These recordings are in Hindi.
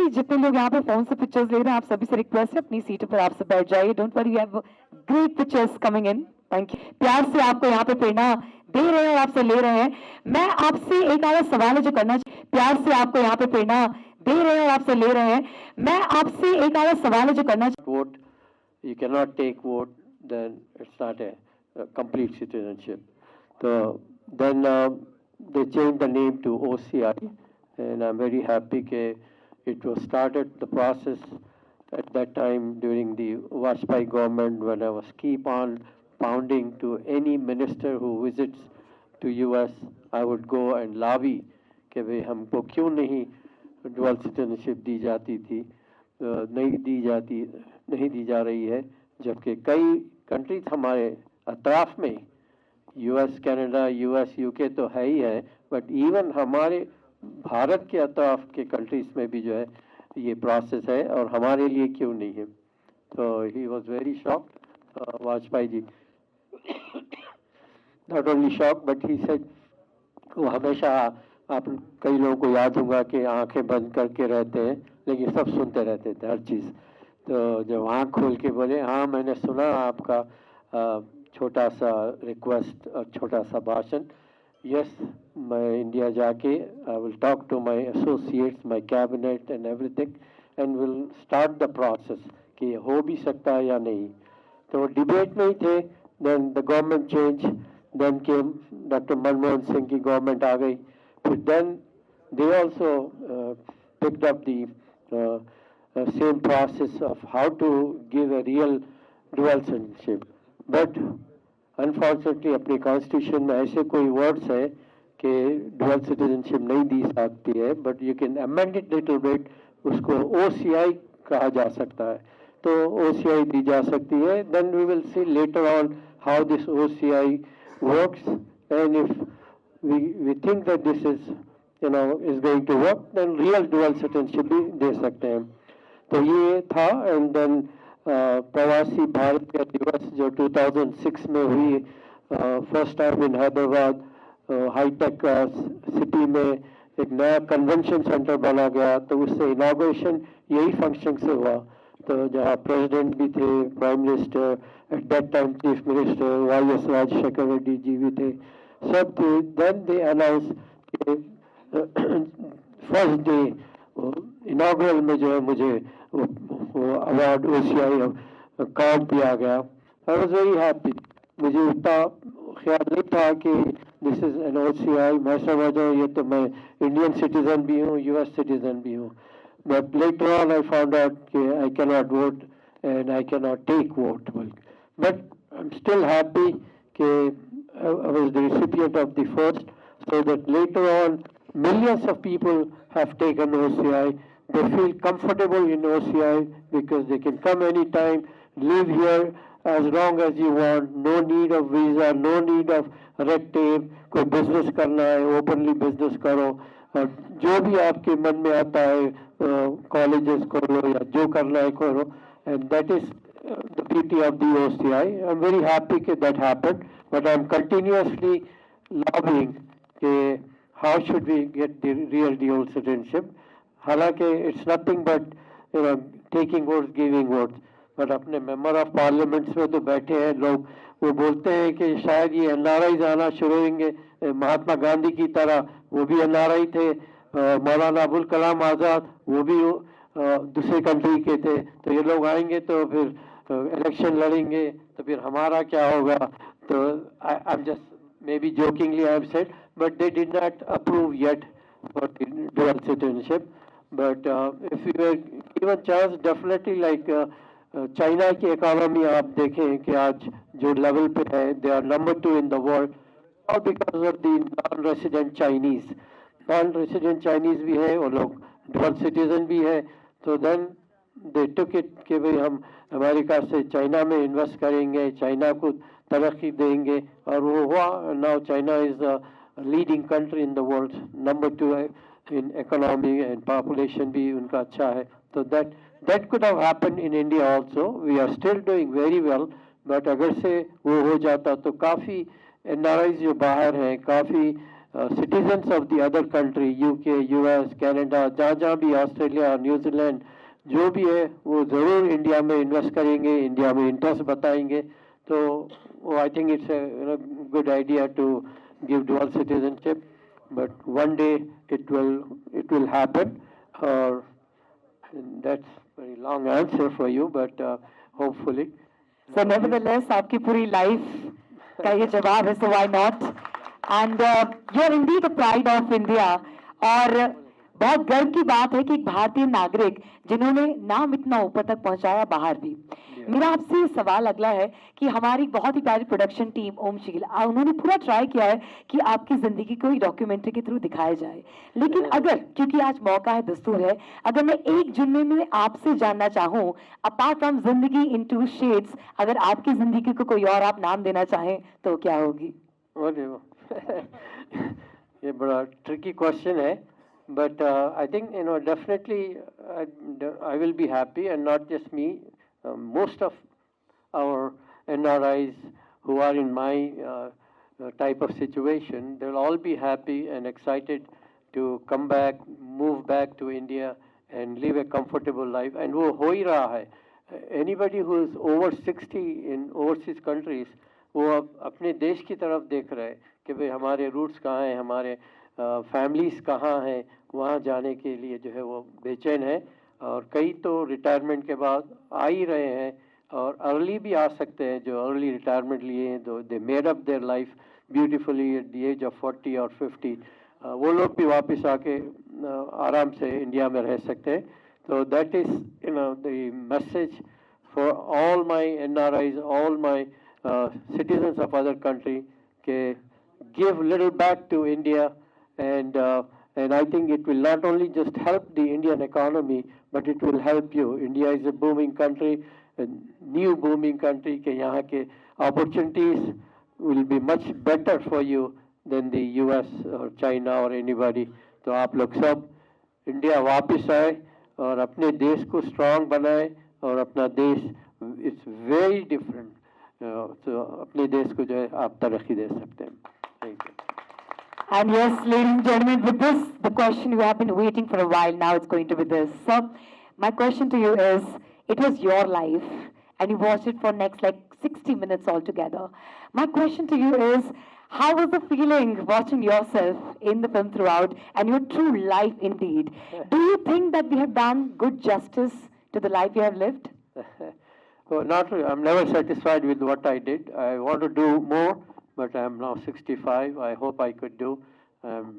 जी जितने लोग यहाँ पे फोन से पिक्चर्स ले रहे हैं आप सभी से रिक्वेस्ट है अपनी सीट पर आप सब बैठ जाइए। Don't worry, you have great pictures coming in. Thank you. प्यार से आपको यहाँ पे प्रेरणा दे रहे हैं और आपसे ले रहे हैं। मैं आपसे एक आधा सवाल है जो करना चाहिए। प्यार से आपको यहाँ पे प्रेरणा दे रहे हैं और आपसे ले रहे हैं। मैं आपसे एक आधा सवाल है जो करना चाहिए। Vote, you cannot take vote, then it's not a complete citizenship. So then they changed the name to OCI, and I'm very happy that it was started the process at that time during the Vajpayee government when I was keep on pounding to any minister who visits to US, I would go and lobby कि भाई हमको क्यों नहीं डुअल सिटीजनशिप दी जाती थी, नहीं दी जा रही है, जबकि कई कंट्रीज हमारे अतराफ में यूएस कनाडा यूएस यूके तो है ही है, बट इवन हमारे भारत के अतराफ के कंट्रीज में भी जो है ये प्रोसेस है और हमारे लिए क्यों नहीं है। तो he was very shocked Vajpayee ji, not only shock but he said, वो हमेशा आप कई लोगों को याद होगा कि आंखें बंद करके रहते हैं लेकिन सब सुनते रहते थे हर चीज़। तो जब आँख खोल के बोले हाँ मैंने सुना आपका छोटा सा रिक्वेस्ट और छोटा सा भाषण, यस मैं इंडिया जाके I will talk to my associates my cabinet and everything and will start the process कि हो भी सकता है या नहीं। तो डिबेट में ही थे, then the government change, then came doctor Manmohan Singh की गवर्नमेंट आ गई, फिर then they also picked up the same process of how to give a real dual citizenship. But unfortunately अपने कॉन्स्टिट्यूशन में ऐसे कोई वर्ड्स है कि dual citizenship नहीं दी सकती है, but you can amend it little bit, उसको OCI कहा जा सकता है, तो OCI दी जा सकती है। Then we will see later on how this OCI works, and if we think that this is is going to work, then real dual citizenship भी दे सकते हैं। तो ये था, एंड देन प्रवासी भारत का दिवस जो 2006 में हुई, first time in Hyderabad hitech city में एक नया कन्वेंशन सेंटर बना गया, तो उससे इनॉग्रेशन यही फंक्शन से हुआ। तो जहाँ प्रेसिडेंट भी थे, prime minister, at that time chief minister Y S. Rajasekhara Reddy ji भी थे, सब थे। Then they announce first day inaugural में जो है मुझे अवार्ड OCI कार्ड दिया गया। I was very happy. मुझे उतना ख्याल नहीं था कि दिस इज एन OCI, मैं समझा ये तो मैं इंडियन सिटीजन भी हूँ, US सिटीजन भी हूँ, but later on I found out कि I can not vote and I can not take vote, but I am still happy कि I was the recipient of the first, so that later on millions of people have taken OCI. They feel comfortable in OCI because they can come anytime, live here as long as you want, no need of visa, no need of red tape. कोई business करना है openly business करो, और जो भी आपके मन में आता है colleges खोलो या जो करना है करो, and that is the beauty of the OCI. I'm very happy that happened, but I'm continuously lobbying how should we get the real dual citizenship. हालांकि it's nothing but taking votes, giving votes, but अपने मेंबर ऑफ पार्लियामेंट्स में तो बैठे हैं लोग, वो बोलते हैं कि शायद ये NRI आना शुरू होंगे, महात्मा गांधी की तरह वो भी NRI थे, मौलाना अबुल कलाम आज़ाद वो भी दूसरे कंट्री के थे, तो ये लोग आएंगे तो फिर इलेक्शन लड़ेंगे, तो फिर हमारा क्या होगा। तो I'm just maybe jokingly I have said, but they did not approve yet for the dual citizenship. But if we were given chance, definitely like China की economy आप देखें कि आज जो level पे है, they are number 2 in the world, all because of the non-resident Chinese. Non-resident Chinese भी है, वो लोग dual citizen भी है, तो then they took it कि भाई हम अमेरिका से चाइना में इन्वेस्ट करेंगे, चाइना को तरक्की देंगे, और वो हुआ। Now China is the leading country in the world, number 2 in economy and population भी उनका अच्छा है। तो that could have happened in India also, we are still doing very well, but अगर से वो हो जाता तो काफ़ी NRIs जो बाहर हैं, काफ़ी citizens of the other country, UK, US, Canada, जहाँ जहाँ भी ऑस्ट्रेलिया, न्यूजीलैंड जो भी है वो ज़रूर इंडिया में इन्वेस्ट करेंगे, इंडिया में इंटरेस्ट बताएंगे. तो वो I think it's a good idea to give dual citizenship, but one day it will happen. And that's very long answer for you, but hopefully. So nevertheless, आपकी पूरी लाइफ का ये जवाब है, so why not? And you're indeed a pride of India. और बहुत गर्व की बात है कि एक भारतीय नागरिक जिन्होंने नाम इतना ऊपर तक पहुंचाया बाहर भी. मेरा आपसे सवाल अगला है कि हमारी बहुत ही प्यारी प्रोडक्शन टीम ओमशील उन्होंने पूरा ट्राई किया है कि आपकी जिंदगी को डॉक्यूमेंट्री के थ्रू दिखाया जाए, लेकिन अगर क्योंकि आज मौका है, दस्तूर है, अगर मैं एक जुम्मे में आपसे जानना चाहूं अपार्ट फ्रॉम जिंदगी इन टू शेड्स, अगर आपकी जिंदगी को कोई और आप नाम देना चाहें तो क्या होगी? ये बड़ा ट्रिकी क्वेश्चन है, but I think definitely I will be happy, and not just me. Most of our NRIs who are in my type of situation, they'll all be happy and excited to come back, move back to India and live a comfortable life. And वो हो ही रहा है. Anybody who is over 60 in overseas countries, वो अब अपने देश की तरफ देख रहे हैं कि भाई हमारे रूट्स कहाँ हैं, हमारे फैमिलीज कहाँ हैं, वहाँ जाने के लिए जो है वो बेचैन है. और कई तो रिटायरमेंट के बाद आ ही रहे हैं और अर्ली भी आ सकते हैं, जो अर्ली रिटायरमेंट लिए हैं, तो they made up their life beautifully at the age of 40 और 50. वो लोग भी वापस आके आराम से इंडिया में रह सकते हैं. तो that is the message for all my NRIs, all my citizens of other country, give little back to India, and I think it will not only just help the Indian economy, but it will help you. India is a booming country, a new booming country, कि यहाँ के opportunities will be much better for you than the US or China or anybody. तो आप लोग सब इंडिया वापस आए और अपने देश को स्ट्रांग बनाए, और अपना देश इट्स वेरी डिफरेंट. तो अपने देश को जो है आप तरक्की दे सकते हैं. Thank you. And yes, ladies and gentlemen, with this, the question you have been waiting for a while, now it's going to be this. So, my question to you is, it was your life, and you watched it for next like 60 minutes altogether. My question to you is, how was the feeling watching yourself in the film throughout, and your true life indeed? Do you think that we have done good justice to the life you have lived? Well, not really. I'm never satisfied with what I did. I want to do more, but I'm now 65. I hope I could do. I'm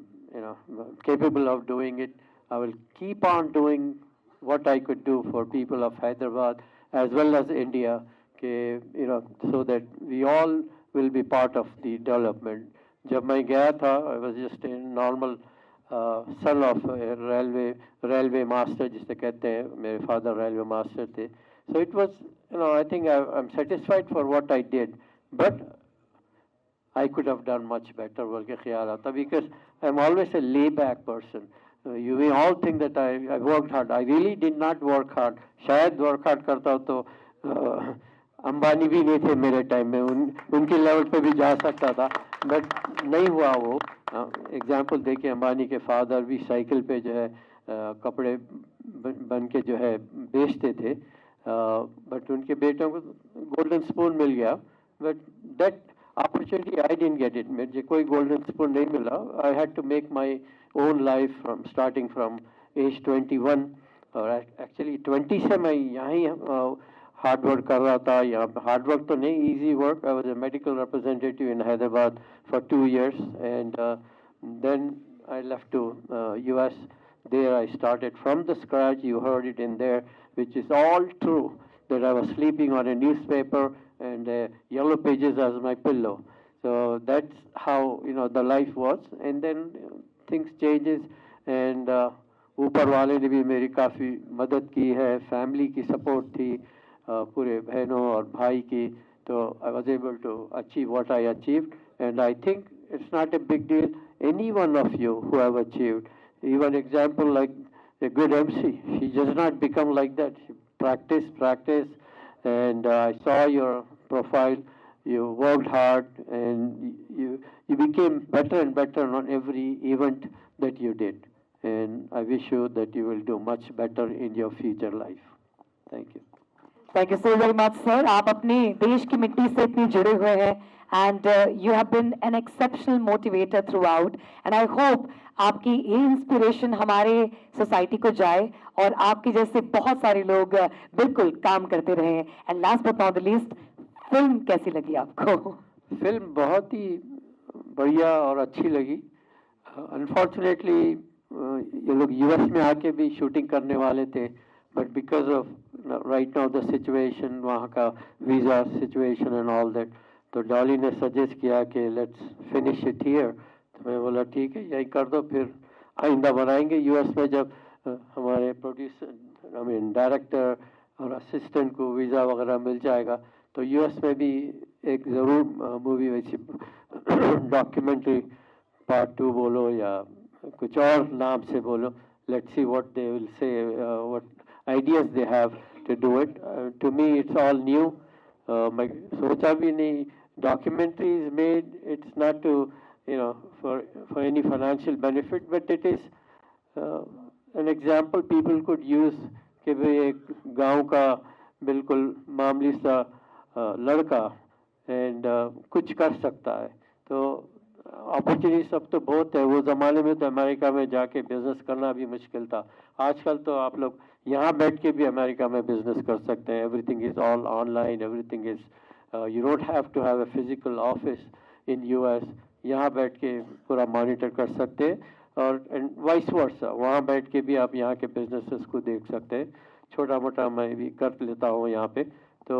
capable of doing it. I will keep on doing what I could do for people of Hyderabad as well as India, so that we all will be part of the development. जब मैं गया था, I was just a normal son of a railway master, जिसे कहते हैं. मेरे father railway master थे. So it was, I think I'm satisfied for what I did, but I could have done much better. बोल के ख्याल आता, because I'm always a layback person. You may all think that I worked hard. I really did not work hard. शायद work hard करता हो तो अंबानी भी नहीं थे मेरे टाइम में, उनके लेवल पे भी जा सकता था, बट नहीं हुआ वो. एग्जाम्पल देखिए, अंबानी के फादर भी साइकिल पे जो है कपड़े बन के जो है बेचते थे, बट उनके बेटों को गोल्डन स्पून मिल गया. But that opportunity I didn't get it. मुझे कोई golden spoon नहीं मिला. I had to make my own life starting from age 21, और actually 20 से मैं यहाँ ही hard work कर रहा था. यहाँ hard work तो नहीं, easy work. I was a medical representative in Hyderabad for 2 years, and then I left to US. There I started from the scratch. You heard it in there, which is all true, that I was sleeping on a newspaper and yellow pages as my pillow. So that's how the life was. And then things changes, and ऊपर वाले ने भी मेरी काफ़ी मदद की है. फैमिली की सपोर्ट थी, पूरे बहनों और भाई की. तो I was able to achieve what I achieved, and I think it's not a big deal. Any one of you who have achieved, even example like a good MC, she does not become like that. She practice, and I saw your profile. You worked hard, and you became better and better on every event that you did, and I wish you that you will do much better in your future life. Thank you. Thank you so very much, sir. आप अपने देश की मिट्टी से इतने जुड़े हुए हैं and you have been an exceptional motivator throughout and I hope आपकी ये इंस्पिरेशन हमारे सोसाइटी को जाए और आपके जैसे बहुत सारे लोग बिल्कुल काम करते रहे and last but not the least film कैसी लगी आपको? फिल्म बहुत ही बढ़िया और अच्छी लगी. अनफॉर्चुनेटली ये लोग यूएस में आके भी शूटिंग करने वाले थे, but because of right now the situation, वहाँ का visa situation and all that, तो डॉली ने सजेस्ट किया कि लेट्स फिनिश इट हियर. तो मैं बोला ठीक है, यही कर दो, फिर आइंदा बनाएंगे यूएस में. जब हमारे प्रोड्यूसर आई मीन डायरेक्टर और असिस्टेंट को वीज़ा वगैरह मिल जाएगा तो यूएस में भी एक ज़रूर मूवी वैसी डॉक्यूमेंट्री पार्ट 2 बोलो या कुछ और नाम से बोलो, let's see what they will say, what ideas they have to do it. To me it's all new. मैं सोचा भी नहीं. Documentary is made, it's not to for any financial benefit, but it is an example people could use कि भाई एक गांव का बिल्कुल मामूली सा लड़का एंड कुछ कर सकता है. तो अपॉर्चुनिटी सब तो बहुत है. वो ज़माने में तो अमेरिका में जाके बिजनेस करना भी मुश्किल था. आजकल तो आप लोग यहाँ बैठ के भी अमेरिका में बिजनेस कर सकते हैं. Everything is all online, everything is, you don't have to have a physical office in US. यहाँ बैठ के पूरा मॉनिटर कर सकते हैं और वाइस वर्सा, वहाँ बैठ के भी आप यहाँ के बिजनेसेस को देख सकते हैं. छोटा मोटा मैं भी कर लेता हूँ यहाँ पे. तो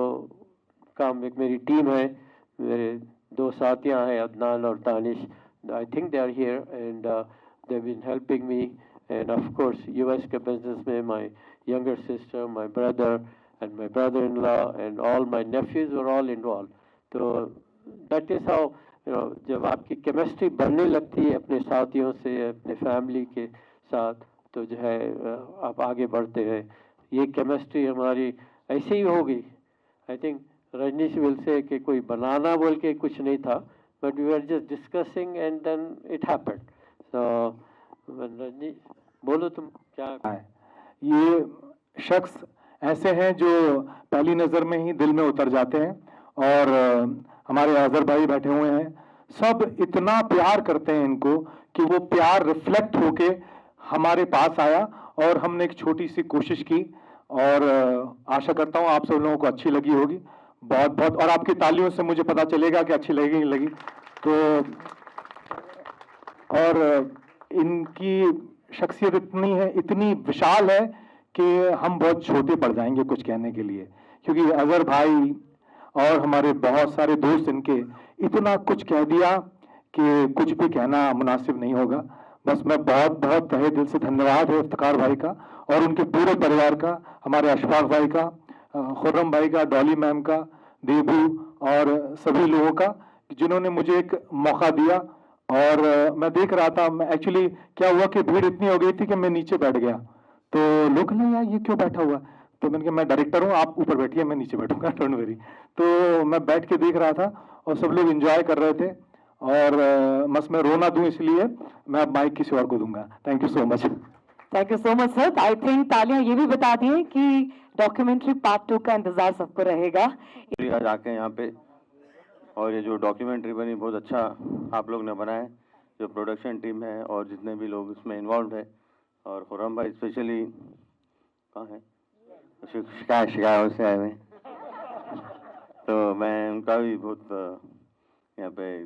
काम, एक मेरी टीम है, मेरे 2 साथियाँ हैं, अदनान और Danish. I think they are here and they been helping me. And of course US के बिजनेस में my younger sister, my brother and my brother in law and all my nephews were all involve. तो दैट इज़ हाउ जब आपकी केमिस्ट्री बनने लगती है अपने साथियों से, अपने फैमिली के साथ, तो जो है आप आगे बढ़ते हैं. ये केमिस्ट्री हमारी ऐसे ही होगी. I think Rajneesh will say कि कोई बनाना बोल के कुछ नहीं था, but we are just discussing and then it happened. So Rajneesh बोलो तुम क्या है. ये शख्स ऐसे हैं जो पहली नज़र में ही दिल में उतर जाते हैं और हमारे आज़र भाई बैठे हुए हैं, सब इतना प्यार करते हैं इनको कि वो प्यार रिफ्लेक्ट होके हमारे पास आया और हमने एक छोटी सी कोशिश की और आशा करता हूँ आप सब लोगों को अच्छी लगी होगी बहुत बहुत. और आपकी तालियों से मुझे पता चलेगा कि अच्छी लगी नहीं लगी. तो और इनकी शख्सियत इतनी है, इतनी विशाल है कि हम बहुत छोटे पड़ जाएंगे कुछ कहने के लिए, क्योंकि अज़र भाई और हमारे बहुत सारे दोस्त इनके इतना कुछ कह दिया कि कुछ भी कहना मुनासिब नहीं होगा. बस मैं बहुत बहुत तहे दिल से धन्यवाद है इफ्तिखार भाई का और उनके पूरे परिवार का, हमारे अशफाक भाई का, खुर्रम भाई का, डॉली मैम का, देबू और सभी लोगों का जिन्होंने मुझे एक मौका दिया. और मैं देख रहा था, मैं एक्चुअली क्या हुआ कि भीड़ इतनी हो गई थी कि मैं नीचे बैठ गया. तो लोग नहीं यार ये क्यों बैठा हुआ, तो मैंने कहा मैं डायरेक्टर हूँ, आप ऊपर बैठिए, मैं नीचे बैठूंगा, डोंट वरी. तो मैं बैठ के देख रहा था और सब लोग एंजॉय कर रहे थे और बस मैं रोना दूं इसलिए मैं अब माइक किसी और को दूंगा. Thank you so much. Thank you so much sir. I think तालियां ये भी बता दिए कि डॉक्यूमेंट्री पार्ट 2 का इंतजार सबको रहेगा. आज आके यहाँ पे, और ये जो डॉक्यूमेंट्री बनी बहुत अच्छा आप लोग ने बनाया, जो प्रोडक्शन टीम है और जितने भी लोग इसमें इन्वॉल्व है, और खुर्रम भाई स्पेशली कहाँ है, शिकायत से आए हुए, तो मैं उनका भी बहुत यहाँ पे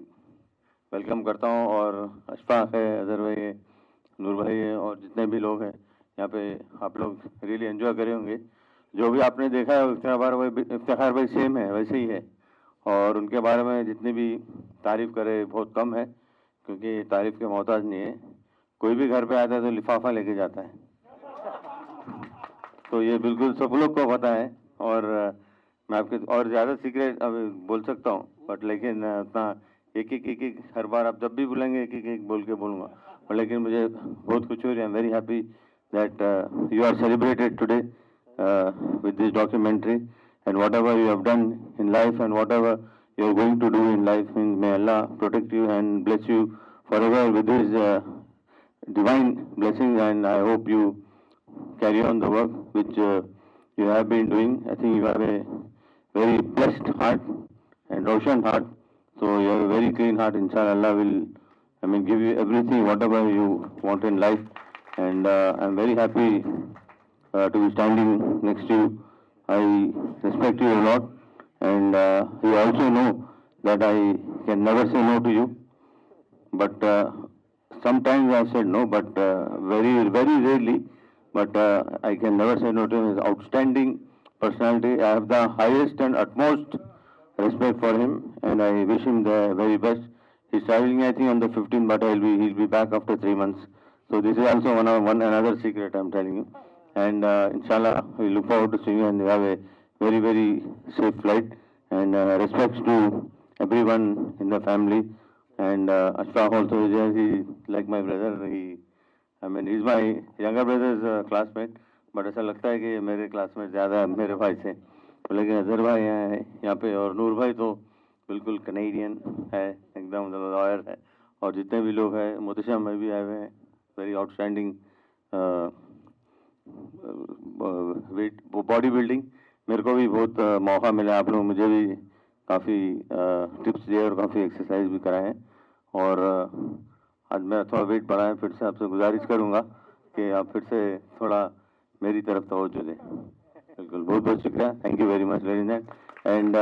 वेलकम करता हूँ. और अशफाक है, अज़र भाई है, नूर भाई है और जितने भी लोग हैं यहाँ पे, आप लोग रियली एंजॉय करे होंगे. जो भी आपने देखा है इफ्तिखार भाई सेम है, वैसे ही है. और उनके बारे में जितनी भी तारीफ़ करे बहुत कम है, क्योंकि तारीफ़ के मोहताज नहीं है. कोई भी घर पे आता है तो लिफाफा लेके जाता है, तो ये बिल्कुल सब लोग को पता है. और मैं आपके और ज़्यादा सीक्रेट अब बोल सकता हूँ, बट लेकिन उतना एक हर बार आप जब भी बोलेंगे एक बोल के बोलूँगा. और लेकिन मुझे बहुत खुशी हो रही है. I am very happy that you are celebrated today with this documentary, and whatever you have done in life and whatever you're going to do in life. And may Allah protect you and bless you forever with His divine blessings. And I hope you carry on the work which you have been doing. I think you have a very blessed heart and Roshan heart. So you have a very clean heart. Inshallah, Allah will, give you everything, whatever you want in life. And I'm very happy to be standing next to you. I respect you a lot, and you also know that I can never say no to you. But sometimes I said no, but very, very rarely. But I can never say no to him. He's an outstanding personality. I have the highest and utmost respect for him, and I wish him the very best. He's traveling, I think, on the 15th, but he'll be back after 3 months. So this is also another secret I'm telling you. And inshallah, we look forward to seeing you, and you have a very, very safe flight. And respects to everyone in the family. And Ashraf also is there. He like my brother. He's my younger brother's classmate. But ऐसा लगता है कि मेरे क्लासमेट ज़्यादा मेरे भाई से. लेकिन अजहर भाई यहाँ पे, और नूर भाई तो बिल्कुल कनेडियन है, एकदम लॉयर है. और जितने भी लोग हैं, मुतशम में भी आए हुए हैं, very outstanding weight body building. मेरे को भी बहुत मौका मिला, आप लोग मुझे भी काफ़ी टिप्स दिए और काफ़ी एक्सरसाइज भी कराए हैं. और आज मेरा थोड़ा वेट बढ़ा है. फिर से आपसे गुजारिश करूँगा कि आप फिर से थोड़ा मेरी तरफ तवज्जो दें. बिल्कुल, बहुत बहुत शुक्रिया. Thank you very much, very nice. And